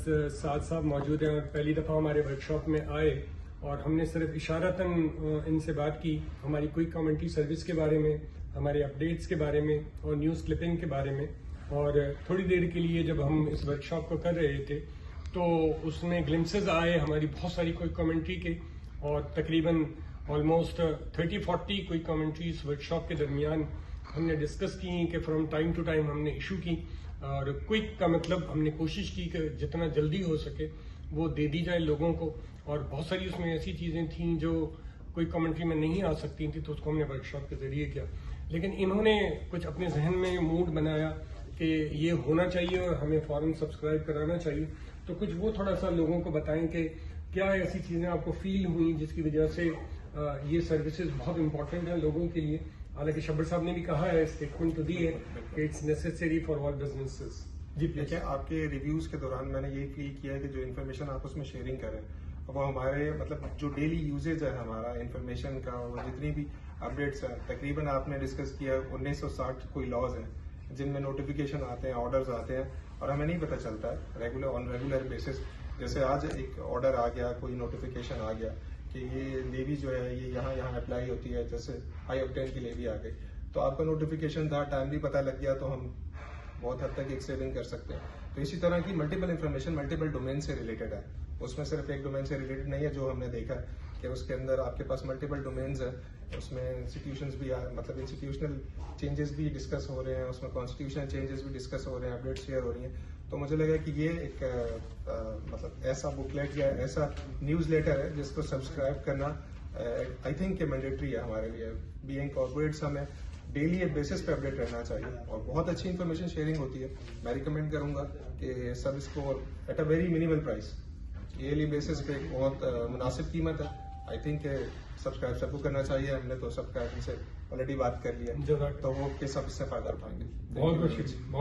سعد صاحب موجود ہیں اور پہلی دفعہ ہمارے ورکشاپ میں آئے اور ہم نے صرف اشارتاً ان سے بات کی ہماری کوئی کامنٹری سروس کے بارے میں، ہمارے اپڈیٹس کے بارے میں اور نیوز کلپنگ کے بارے میں. اور تھوڑی دیر کے لیے جب ہم اس ورکشاپ کو کر رہے تھے تو اس میں گلمسز آئے ہماری بہت ساری کوئی کامنٹری کے، اور تقریباً آلموسٹ 30-40 کوئی کامنٹریز ورکشاپ کے درمیان ہم نے ڈسکس کی کہ فرام ٹائم ٹو ٹائم ہم نے ایشو کی، اور کوئک کا مطلب ہم نے کوشش کی کہ جتنا جلدی ہو سکے وہ دے دی جائے لوگوں کو. اور بہت ساری اس میں ایسی چیزیں تھیں جو کوئی کامنٹری میں نہیں آ سکتی تھیں تو اس کو ہم نے ورکشاپ کے ذریعے کیا. لیکن انہوں نے کچھ اپنے ذہن میں موڈ بنایا کہ یہ ہونا چاہیے اور ہمیں فوراً سبسکرائب کرانا چاہیے. تو کچھ وہ تھوڑا سا لوگوں کو بتائیں کہ کیا ایسی چیزیں آپ کو فیل ہوئیں جس کی وجہ سے یہ سروسز بہت امپورٹنٹ ہیں لوگوں کے لیے. حالانکہ شبر صاحب نے بھی کہا ہے اسٹیٹمنٹ تو دی ہے کہ it's necessary for all businesses. جی پلیز. آپ کے ریویوز کے دوران میں نے یہ فیل کیا ہے کہ جو انفارمیشن آپ اس میں شیئرنگ کریں وہ ہمارے مطلب جو ڈیلی یوزیج ہے ہمارا انفارمیشن کا، وہ جتنی بھی اپڈیٹس ہیں تقریباً آپ نے ڈسکس کیا 1960 کوئی لاز ہیں جن میں نوٹیفیکیشن آتے ہیں، آرڈرز آتے ہیں اور ہمیں نہیں پتہ چلتا ہے ریگولر بیسس. جیسے آج ایک آرڈر آ گیا، کوئی نوٹیفیکیشن آ گیا کہ یہ لیوی جو ہے یہ یہاں اپلائی ہوتی ہے، جیسے ہائی آکٹین کی لیوی آ گئی تو آپ کا نوٹیفیکیشن تھا، ٹائملی پتہ لگ گیا تو ہم بہت حد تک ایک سیونگ کر سکتے ہیں. تو اسی طرح کی ملٹیپل انفارمیشن ملٹیپل ڈومین سے ریلیٹڈ ہے، اس میں صرف ایک ڈومین سے ریلیٹڈ نہیں ہے. جو ہم نے دیکھا کہ اس کے اندر آپ کے پاس ملٹیپل ڈومینز ہیں، اس میں انسٹیٹیوشنز بھی مطلب انسٹیٹیوشنل چینجز بھی ڈسکس ہو رہے ہیں، اس میں کانسٹیٹیوشنل چینجز بھی ڈسکس ہو رہے ہیں، اپڈیٹ شیئر ہو رہی ہیں. تو مجھے لگا کہ یہ ایک مطلب ایسا بکلیٹ یا ایسا نیوز لیٹر ہے جس کو سبسکرائب کرنا آئی تھنک کہ مینڈیٹری ہے ہمارے لیے. بینگ کارپوریٹس ہمیں ڈیلی ایک بیسس پہ اپڈیٹ رہنا چاہیے اور بہت اچھی انفارمیشن شیئرنگ ہوتی ہے. میں ریکمینڈ کروں گا کہ سب اس کو at a very minimal price yearly basis پہ بہت مناسب قیمت ہے. آئی تھنک کہ سبسکرائب سب کو کرنا چاہیے. ہم نے تو سبسکرائب سے آلریڈی بات کر لی ہے تو وہ کہ سب اس سے فائدہ اٹھائیں گے. بہت بہت شکریہ.